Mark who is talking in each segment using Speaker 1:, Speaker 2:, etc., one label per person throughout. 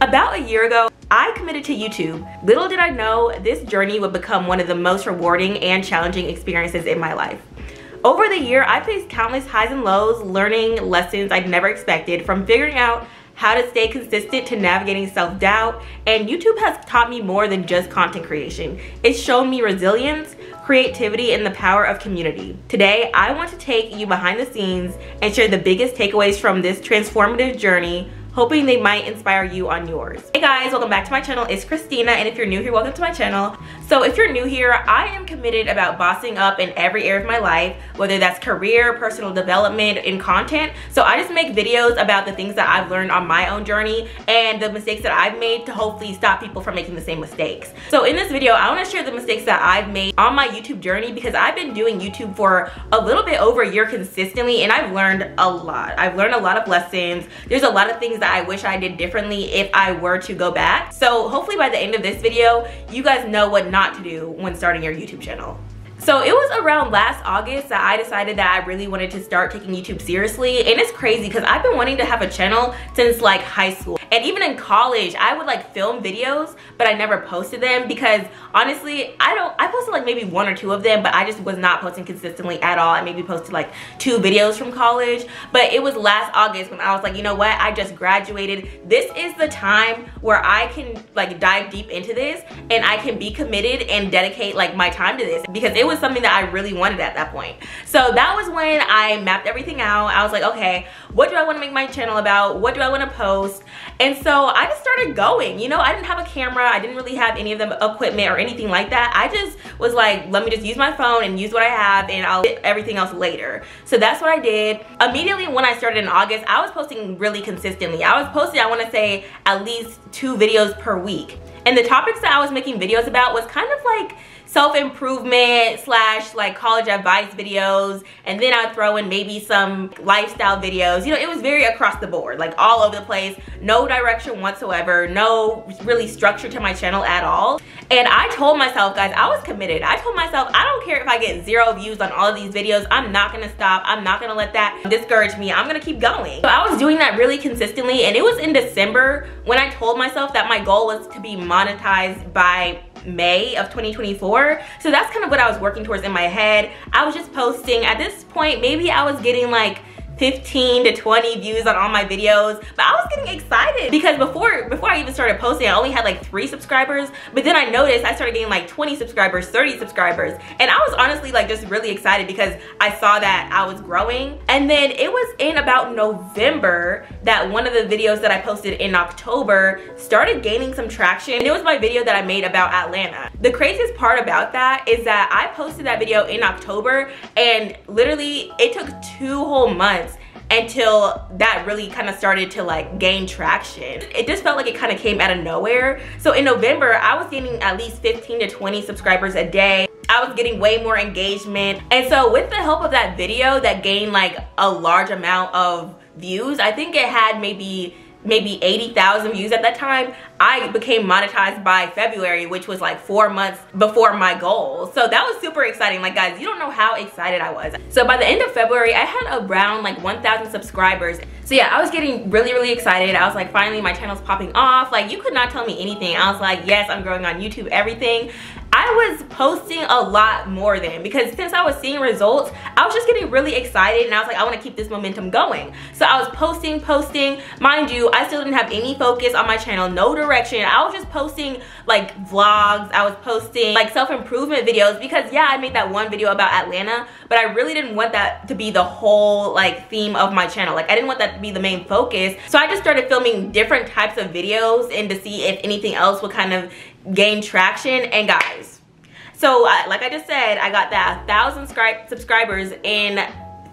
Speaker 1: About a year ago, I committed to YouTube. Little did I know this journey would become one of the most rewarding and challenging experiences in my life. Over the year, I faced countless highs and lows, learning lessons I'd never expected, from figuring out how to stay consistent to navigating self-doubt. And YouTube has taught me more than just content creation. It's shown me resilience, creativity, and the power of community. Today, I want to take you behind the scenes and share the biggest takeaways from this transformative journey, hoping they might inspire you on yours. Hey guys, welcome back to my channel. It's Christina, and if you're new here, welcome to my channel. So if you're new here, I am committed about bossing up in every area of my life, whether that's career, personal development, and content. So I just make videos about the things that I've learned on my own journey and the mistakes that I've made to hopefully stop people from making the same mistakes. So in this video, I want to share the mistakes that I've made on my YouTube journey, because I've been doing YouTube for a little bit over a year consistently, and I've learned a lot. I've learned a lot of lessons. There's a lot of things that I wish I did differently if I were to go back. So hopefully by the end of this video, you guys know what not to do when starting your YouTube channel. So it was around last August that I decided that I really wanted to start taking YouTube seriously. And it's crazy because I've been wanting to have a channel since like high school. And even in college, I would like film videos, but I never posted them because honestly, I posted like maybe 1 or 2 of them, but I just was not posting consistently at all. I maybe posted like 2 videos from college, but it was last August when I was like, you know what? I just graduated. This is the time where I can like dive deep into this and I can be committed and dedicate like my time to this, because it was something that I really wanted at that point. So that was when I mapped everything out. I was like, okay, what do I want to make my channel about? What do I want to post? And so I just started going. You know, I didn't have a camera. I didn't really have any of the equipment or anything like that. I just was like, let me just use my phone and use what I have, and I'll get everything else later. So that's what I did. Immediately when I started in August, I was posting really consistently. I was posting, I want to say, at least 2 videos per week. And the topics that I was making videos about was kind of like self-improvement / like college advice videos, and then I'd throw in maybe some lifestyle videos. You know, it was very across the board, like all over the place, no direction whatsoever, no really structure to my channel at all. And I told myself, guys, I was committed. I told myself, I don't care if I get 0 views on all of these videos, I'm not gonna stop. I'm not gonna let that discourage me. I'm gonna keep going. So I was doing that really consistently, and it was in December when I told myself that my goal was to be monetized by May of 2024. So that's kind of what I was working towards in my head. I was just posting. At this point, maybe I was getting like 15 to 20 views on all my videos, but I was getting excited because before I even started posting, I only had like 3 subscribers, but then I noticed I started getting like 20 subscribers, 30 subscribers, and I was honestly like just really excited because I saw that I was growing. And then it was in about November that one of the videos that I posted in October started gaining some traction, and it was my video that I made about Atlanta. The craziest part about that is that I posted that video in October, and literally it took 2 whole months until that really kind of started to like gain traction. It just felt like it kind of came out of nowhere. So in November, I was gaining at least 15 to 20 subscribers a day. I was getting way more engagement. And so with the help of that video that gained like a large amount of views, I think it had maybe 80,000 views at that time, I became monetized by February, which was like 4 months before my goal. So that was super exciting. Like guys, you don't know how excited I was. So by the end of February, I had around like 1,000 subscribers. So yeah, I was getting really excited. I was like, finally my channel's popping off. Like you could not tell me anything. I was like, yes, I'm growing on YouTube, everything. I was posting a lot more then, because since I was seeing results, I was just getting really excited, and I was like, I want to keep this momentum going. So I was posting. Mind you, I still didn't have any focus on my channel, no direction. I was just posting like vlogs. I was posting like self-improvement videos because yeah, I made that one video about Atlanta, but I really didn't want that to be the whole like theme of my channel. Like I didn't want that to be the main focus. So I just started filming different types of videos and to see if anything else would kind of gain traction. And guys, so like I just said, I got that 1,000 subscribers in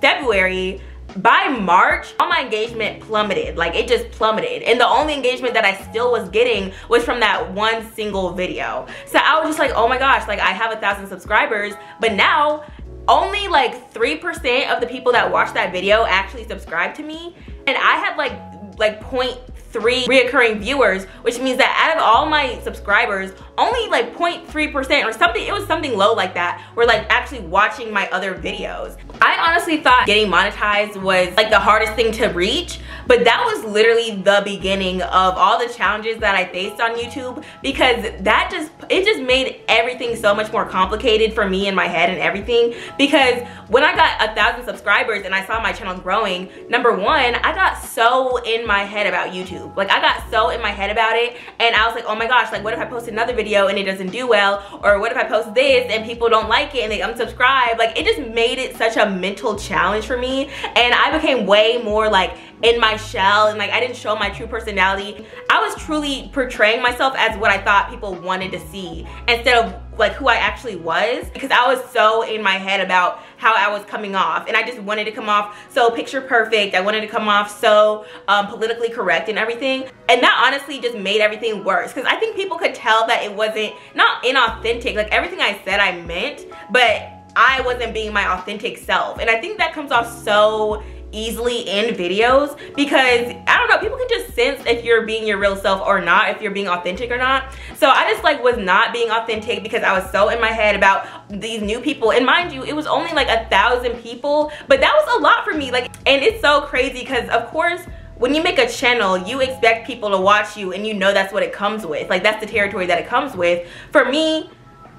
Speaker 1: February. By March, all my engagement plummeted. Like it just plummeted, and the only engagement that I still was getting was from that one single video. So I was just like, oh my gosh, like I have 1,000 subscribers, but now only like 3% of the people that watched that video actually subscribed to me, and I had like 0.3 0.3 reoccurring viewers, which means that out of all my subscribers, only like 0.3% or something, it was something low like that, were like actually watching my other videos. I honestly thought getting monetized was like the hardest thing to reach, but that was literally the beginning of all the challenges that I faced on YouTube, because it just made everything so much more complicated for me in my head and everything. Because when I got 1,000 subscribers and I saw my channel growing, number one, I got so in my head about YouTube. Like I got so in my head about it, and I was like, oh my gosh, like what if I post another video and it doesn't do well? Or what if I post this and people don't like it and they unsubscribe? Like it just made it such a mental challenge for me, and I became way more like in my shell, and like I didn't show my true personality. I was truly portraying myself as what I thought people wanted to see instead of like who I actually was, because I was so in my head about how I was coming off, and I just wanted to come off so picture perfect. I wanted to come off so politically correct and everything, and that honestly just made everything worse, because I think people could tell that it wasn't, not inauthentic, like everything I said I meant, but I wasn't being my authentic self. And I think that comes off so easily in videos, because I don't know, people can just sense if you're being your real self or not, if you're being authentic or not. So I just like was not being authentic because I was so in my head about these new people. And mind you, it was only like 1,000 people, but that was a lot for me. Like, and it's so crazy because of course when you make a channel, you expect people to watch you, and you know that's what it comes with. Like that's the territory that it comes with. For me,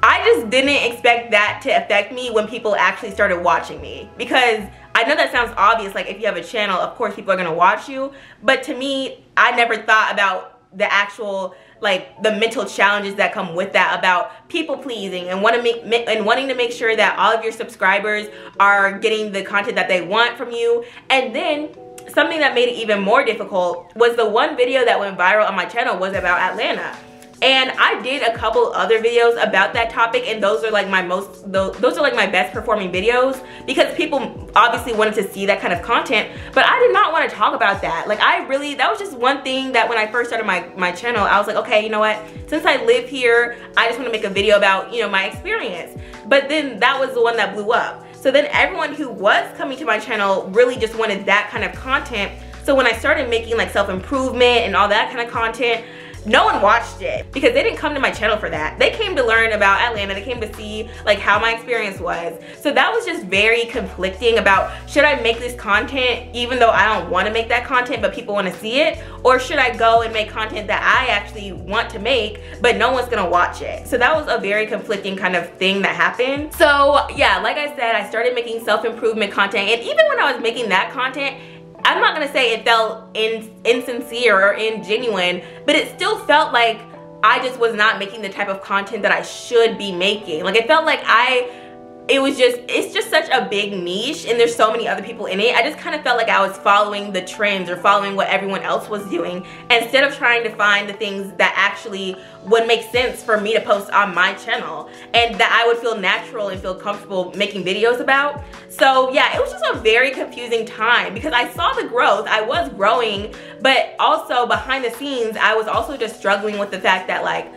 Speaker 1: I just didn't expect that to affect me when people actually started watching me, because I know that sounds obvious, like if you have a channel, of course people are gonna watch you, but to me, I never thought about the actual, like the mental challenges that come with that, about people pleasing and wanting to make sure that all of your subscribers are getting the content that they want from you. And then something that made it even more difficult was the one video that went viral on my channel was about Atlanta. And I did a couple other videos about that topic, and those are like my those are like my best performing videos, because people obviously wanted to see that kind of content, but I did not want to talk about that. Like that was just one thing that when I first started my channel, I was like, okay, you know what, since I live here, I just want to make a video about, you know, my experience. But then that was the one that blew up. So then everyone who was coming to my channel really just wanted that kind of content. So when I started making like self-improvement and all that kind of content, no one watched it, because they didn't come to my channel for that. They came to learn about Atlanta. They came to see like how my experience was. So that was just very conflicting about, should I make this content even though I don't want to make that content but people want to see it, or should I go and make content that I actually want to make but no one's gonna watch it? So that was a very conflicting kind of thing that happened. So yeah, like I said, I started making self-improvement content, and even when I was making that content, I'm not gonna say it felt insincere or ingenuine, but it still felt like I just was not making the type of content that I should be making. Like it felt like it's just such a big niche, and there's so many other people in it. I just kind of felt like I was following the trends or following what everyone else was doing, instead of trying to find the things that actually would make sense for me to post on my channel and that I would feel natural and feel comfortable making videos about. So yeah, it was just a very confusing time, because I saw the growth, I was growing, but also behind the scenes, I was also just struggling with the fact that like,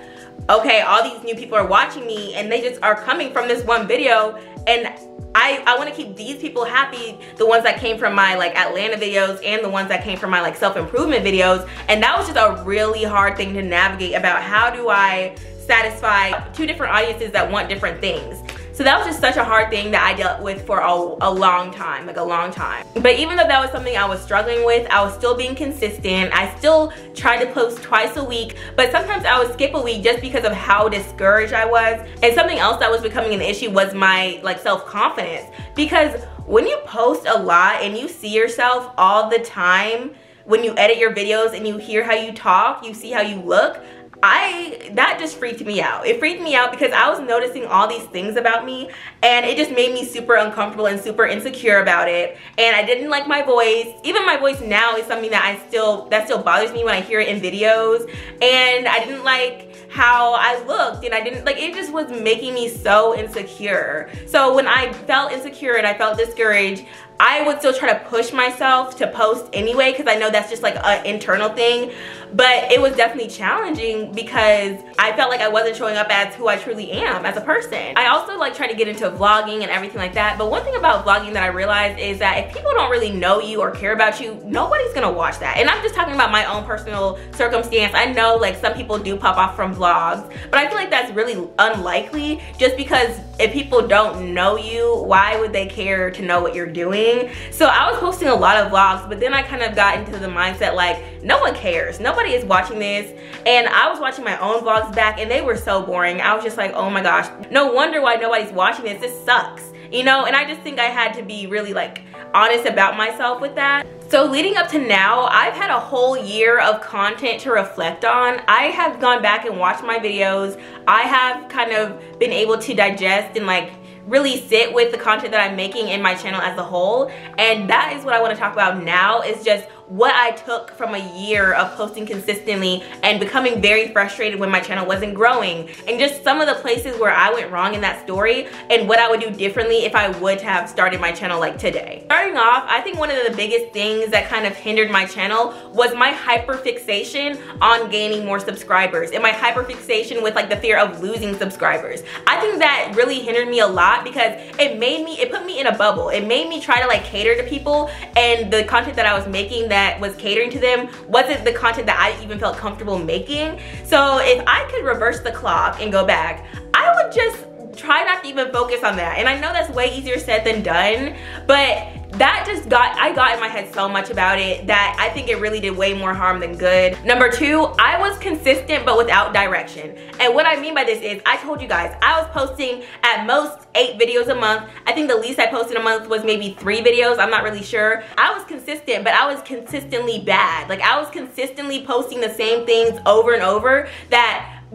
Speaker 1: okay, all these new people are watching me and they just are coming from this one video, and I want to keep these people happy, the ones that came from my like Atlanta videos and the ones that came from my like self-improvement videos. And that was just a really hard thing to navigate, about how do I satisfy two different audiences that want different things. So that was just such a hard thing that I dealt with for a long time, like a long time. But even though that was something I was struggling with, I was still being consistent. I still tried to post twice a week, but sometimes I would skip a week just because of how discouraged I was. And something else that was becoming an issue was my like self-confidence, because when you post a lot and you see yourself all the time, when you edit your videos and you hear how you talk, you see how you look, that just freaked me out. It freaked me out because I was noticing all these things about me, and it just made me super uncomfortable and super insecure about it. And I didn't like my voice. Even my voice now is something that still bothers me when I hear it in videos. And I didn't like how I looked, and I didn't like, it just was making me so insecure. So when I felt insecure and I felt discouraged, I would still try to push myself to post anyway, because I know that's just like an internal thing. But it was definitely challenging because I felt like I wasn't showing up as who I truly am as a person. I also like trying to get into vlogging and everything like that. But one thing about vlogging that I realized is that if people don't really know you or care about you, nobody's gonna watch that. And I'm just talking about my own personal circumstance. I know like some people do pop off from vlogs, but I feel like that's really unlikely, just because if people don't know you, why would they care to know what you're doing? So I was posting a lot of vlogs, but then I kind of got into the mindset like, no one cares. Nobody is watching this. And I was watching my own vlogs back and they were so boring. I was just like, oh my gosh, no wonder why nobody's watching this. This sucks, you know? And I just think I had to be really like honest about myself with that. So leading up to now, I've had a whole year of content to reflect on. I have gone back and watched my videos. I have kind of been able to digest and like really sit with the content that I'm making in my channel as a whole. And that is what I want to talk about now, is just what I took from a year of posting consistently and becoming very frustrated when my channel wasn't growing, and just some of the places where I went wrong in that story and what I would do differently if I would have started my channel like today. Starting off, I think one of the biggest things that kind of hindered my channel was my hyperfixation on gaining more subscribers and my hyperfixation with like the fear of losing subscribers. I think that really hindered me a lot because it put me in a bubble. It made me try to like cater to people, and the content that I was making that was catering to them wasn't the content that I even felt comfortable making. So if I could reverse the clock and go back, I would just try not to even focus on that. And I know that's way easier said than done, but that just I got in my head so much about it that I think it really did way more harm than good. Number two, I was consistent but without direction. And what I mean by this is, I told you guys, I was posting at most 8 videos a month. I think the least I posted a month was maybe 3 videos. I'm not really sure. I was consistent, but I was consistently bad. Like I was consistently posting the same things over and over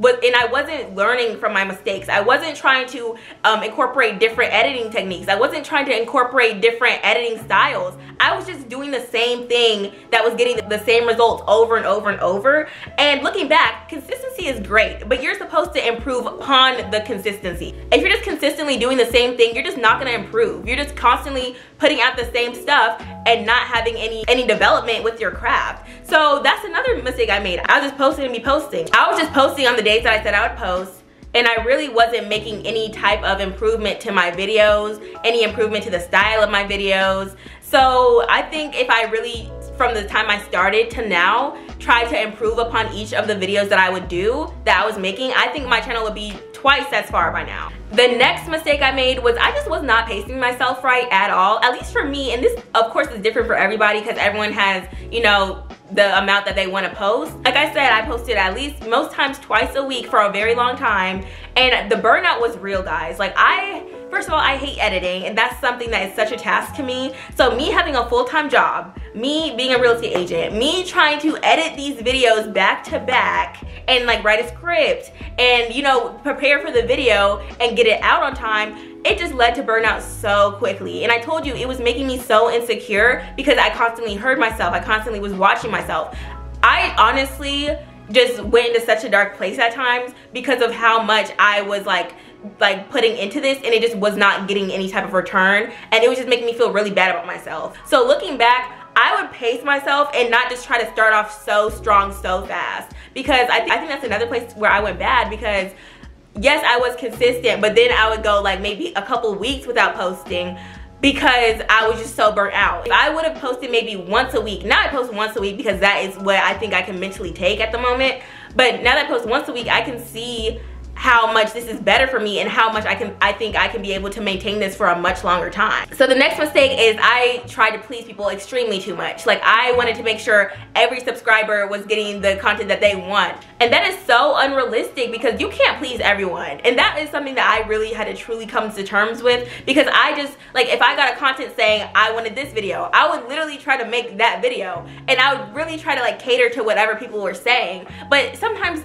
Speaker 1: and I wasn't learning from my mistakes. I wasn't trying to incorporate different editing techniques. I wasn't trying to incorporate different editing styles. I was just doing the same thing that was getting the same results over and over and over. And looking back, consistency is great, but you're supposed to improve upon the consistency. If you're just consistently doing the same thing, you're just not gonna improve. You're just constantly putting out the same stuff and not having any development with your craft. So that's another mistake I made. I was just posting to be posting. I was just posting on the days that I said I would post, and I really wasn't making any type of improvement to my videos, any improvement to the style of my videos. So I think if I really, from the time I started to now, try to improve upon each of the videos that I would do, that I was making, I think my channel would be twice as far by now. The next mistake I made was I just was not pacing myself right at all, at least for me. And this of course is different for everybody because everyone has, you know, the amount that they want to post. Like I said, I posted at least most times twice a week for a very long time, and the burnout was real, guys. Like first of all, I hate editing, and that's something that is such a task to me. So me having a full-time job, me being a real estate agent, me trying to edit these videos back to back and like write a script and, you know, prepare for the video and get it out on time, it just led to burnout so quickly. And I told you, it was making me so insecure because I constantly heard myself. I constantly was watching myself. I honestly just went into such a dark place at times because of how much I was like putting into this, and it just was not getting any type of return, and it was just making me feel really bad about myself. So looking back, I would pace myself and not just try to start off so strong so fast, because I think that's another place where I went bad, because yes, I was consistent, but then I would go like maybe a couple weeks without posting because I was just so burnt out. If I would have posted maybe once a week, now I post once a week because that is what I think I can mentally take at the moment, but now that I post once a week, I can see how much this is better for me and how much I think I can be able to maintain this for a much longer time. So the next mistake is I tried to please people extremely too much. Like I wanted to make sure every subscriber was getting the content that they want. And that is so unrealistic because you can't please everyone. And that is something that I really had to truly come to terms with, because I just, like if I got a content saying I wanted this video, I would literally try to make that video. And I would really try to like cater to whatever people were saying. But sometimes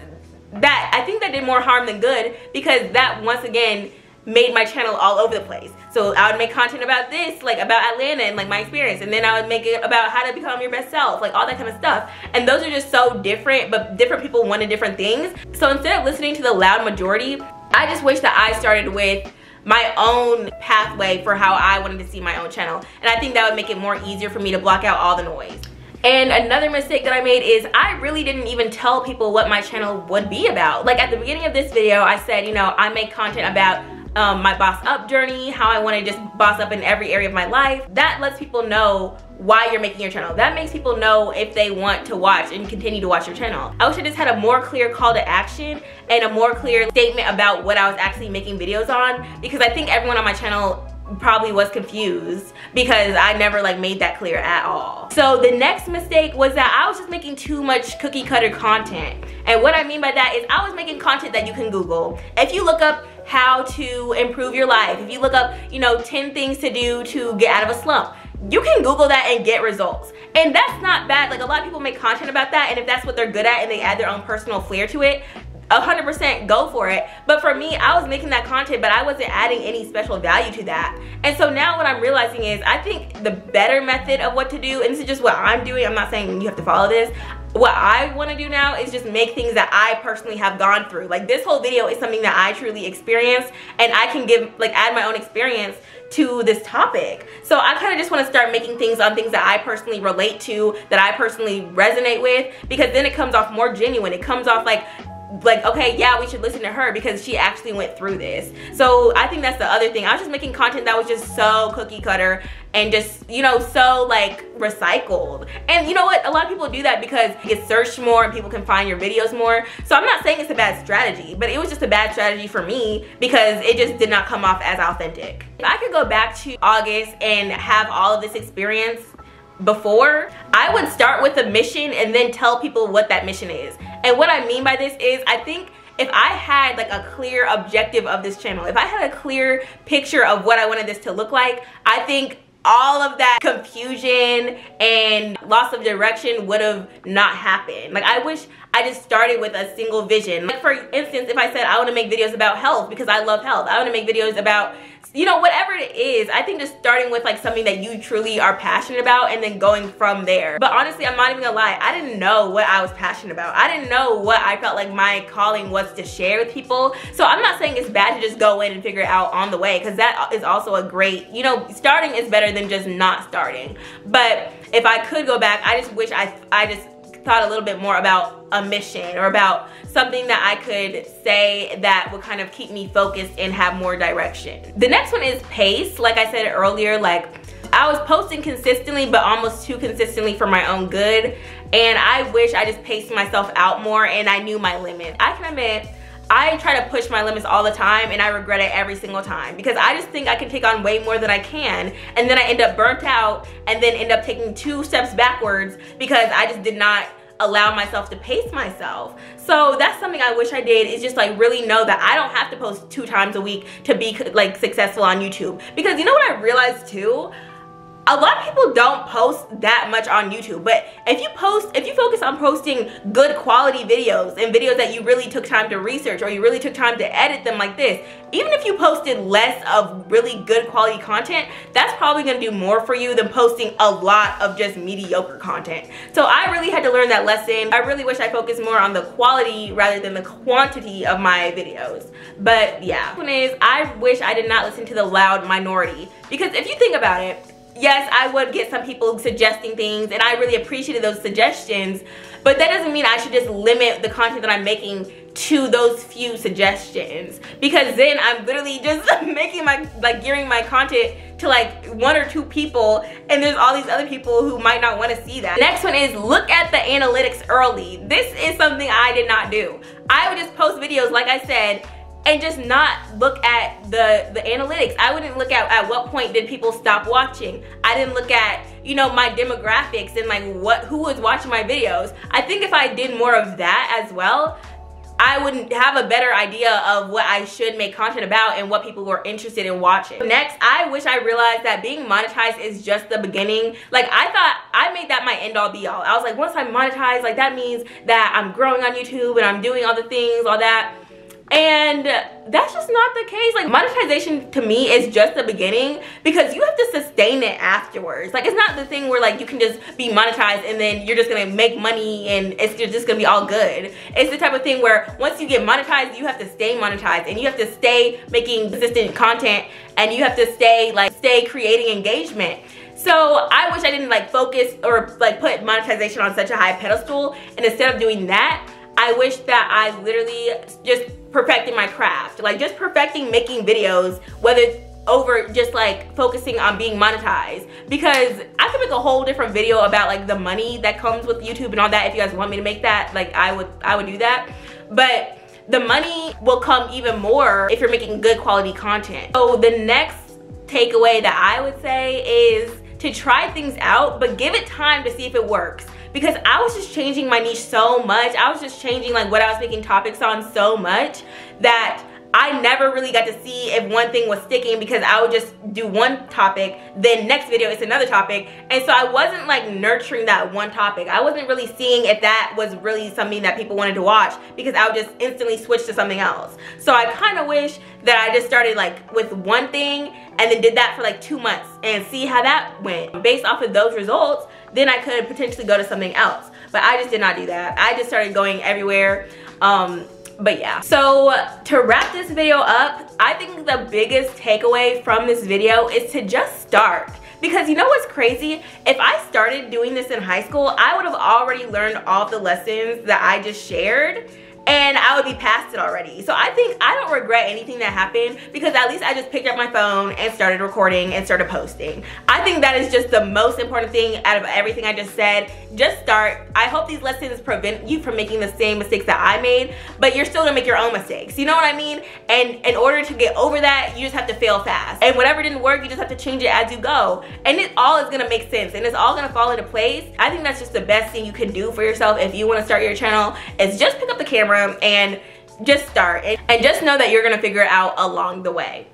Speaker 1: I think that did more harm than good, because that once again made my channel all over the place. So I would make content about this, like about Atlanta and like my experience, and then I would make it about how to become your best self, like all that kind of stuff. And those are just so different, but different people wanted different things. So instead of listening to the loud majority, I just wish that I started with my own pathway for how I wanted to see my own channel. And I think that would make it more easier for me to block out all the noise. And another mistake that I made is I really didn't even tell people what my channel would be about. Like at the beginning of this video, I said, you know, I make content about my boss up journey, how I want to just boss up in every area of my life. That lets people know why you're making your channel. That makes people know if they want to watch and continue to watch your channel. I wish I just had a more clear call to action and a more clear statement about what I was actually making videos on, because I think everyone on my channel probably was confused because I never like made that clear at all. So the next mistake was that I was just making too much cookie cutter content. And what I mean by that is I was making content that you can Google. If you look up how to improve your life, if you look up, you know, 10 things to do to get out of a slump, you can Google that and get results. And that's not bad. Like a lot of people make content about that, and if that's what they're good at and they add their own personal flair to it, 100% go for it. But for me, I was making that content, but I wasn't adding any special value to that. And so now what I'm realizing is I think the better method of what to do, and this is just what I'm doing, I'm not saying you have to follow this, what I want to do now is just make things that I personally have gone through. Like this whole video is something that I truly experienced, and I can give, like, add my own experience to this topic. So I kind of just want to start making things on things that I personally relate to, that I personally resonate with, because then it comes off more genuine. It comes off like, okay, yeah, we should listen to her because she actually went through this. So I think that's the other thing. I was just making content that was just so cookie cutter and just, you know, so like recycled. And you know what? A lot of people do that because you get searched more and people can find your videos more. So I'm not saying it's a bad strategy, but it was just a bad strategy for me because it just did not come off as authentic. If I could go back to August and have all of this experience before, I would start with a mission and then tell people what that mission is. And what I mean by this is, I think if I had like a clear objective of this channel, if I had a clear picture of what I wanted this to look like, I think all of that confusion and loss of direction would have not happened. Like I wish I just started with a single vision. Like for instance, if I said I want to make videos about health because I love health, I want to make videos about, you know, whatever it is, I think just starting with like something that you truly are passionate about and then going from there. But honestly, I'm not even gonna lie, I didn't know what I was passionate about. I didn't know what I felt like my calling was to share with people. So I'm not saying it's bad to just go in and figure it out on the way, because that is also a great, you know, starting is better than just not starting. But if I could go back, I just wish I just thought a little bit more about a mission or about something that I could say that would kind of keep me focused and have more direction. The next one is pace. Like I said earlier, like I was posting consistently, but almost too consistently for my own good. And I wish I just paced myself out more and I knew my limit. I can admit, I try to push my limits all the time and I regret it every single time because I just think I can take on way more than I can, and then I end up burnt out and then end up taking 2 steps backwards because I just did not allow myself to pace myself. So that's something I wish I did, is just like really know that I don't have to post 2 times a week to be like successful on YouTube. Because you know what I realized too? A lot of people don't post that much on YouTube, but if you focus on posting good quality videos and videos that you really took time to research or you really took time to edit them like this, even if you posted less of really good quality content, that's probably gonna do more for you than posting a lot of just mediocre content. So I really had to learn that lesson. I really wish I focused more on the quality rather than the quantity of my videos. But yeah, one is I wish I did not listen to the loud minority, because if you think about it, yes, I would get some people suggesting things and I really appreciated those suggestions, but that doesn't mean I should just limit the content that I'm making to those few suggestions, because then I'm literally just making my, like gearing my content to like 1 or 2 people, and there's all these other people who might not want to see that. Next one is look at the analytics early. This is something I did not do. I would just post videos, like I said, and just not look at the analytics. I wouldn't look at what point did people stop watching. I didn't look at, you know, my demographics and like who was watching my videos. I think if I did more of that as well, I would have a better idea of what I should make content about and what people were interested in watching. Next, I wish I realized that being monetized is just the beginning. Like I thought I made that my end all be all. I was like, once I monetize, like that means that I'm growing on YouTube and I'm doing all the things, all that. And that's just not the case. Like, monetization to me is just the beginning, because you have to sustain it afterwards. Like, it's not the thing where like you can just be monetized and then you're just gonna make money and it's just gonna be all good. It's the type of thing where once you get monetized, you have to stay monetized, and you have to stay making consistent content, and you have to stay creating engagement. So I wish I didn't like focus or like put monetization on such a high pedestal, and instead of doing that, I wish that I literally just perfected my craft, like just perfecting making videos, whether over just like focusing on being monetized, because I could make a whole different video about like the money that comes with YouTube and all that. If you guys want me to make that, like I would do that. But the money will come even more if you're making good quality content. So the next takeaway that I would say is to try things out, but give it time to see if it works. Because I was just changing my niche so much. I was just changing like what I was making topics on so much that I never really got to see if one thing was sticking, because I would just do one topic, then next video it's another topic. And so I wasn't like nurturing that one topic. I wasn't really seeing if that was really something that people wanted to watch, because I would just instantly switch to something else. So I kind of wish that I just started like with one thing and then did that for like 2 months and see how that went. Based off of those results, then I could potentially go to something else. But I just did not do that. I just started going everywhere. But yeah, so to wrap this video up, I think the biggest takeaway from this video is to just start. Because you know what's crazy? If I started doing this in high school, I would have already learned all the lessons that I just shared, and I would be past it already. So I think I don't regret anything that happened, because at least I just picked up my phone and started recording and started posting. I think that is just the most important thing out of everything I just said. Just start. I hope these lessons prevent you from making the same mistakes that I made, but you're still gonna make your own mistakes. You know what I mean? And in order to get over that, you just have to fail fast. And whatever didn't work, you just have to change it as you go. And it all is gonna make sense, and it's all gonna fall into place. I think that's just the best thing you can do for yourself if you wanna start your channel, is just pick up the camera and just start, and just know that you're gonna figure it out along the way.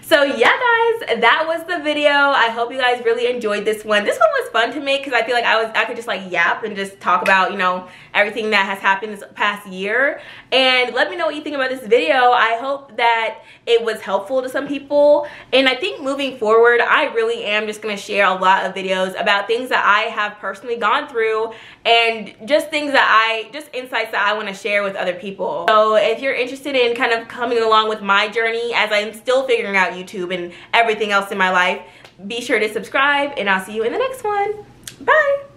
Speaker 1: So yeah guys, that was the video. I hope you guys really enjoyed this one. This one was fun to make because I feel like I could just like yap and just talk about, you know, everything that has happened this past year. And let me know what you think about this video. I hope that it was helpful to some people. And I think moving forward, I really am just gonna share a lot of videos about things that I have personally gone through, and just things that just insights that I wanna share with other people. So if you're interested in kind of coming along with my journey as I'm still figuring out YouTube and everything else in my life, be sure to subscribe, and I'll see you in the next one. Bye.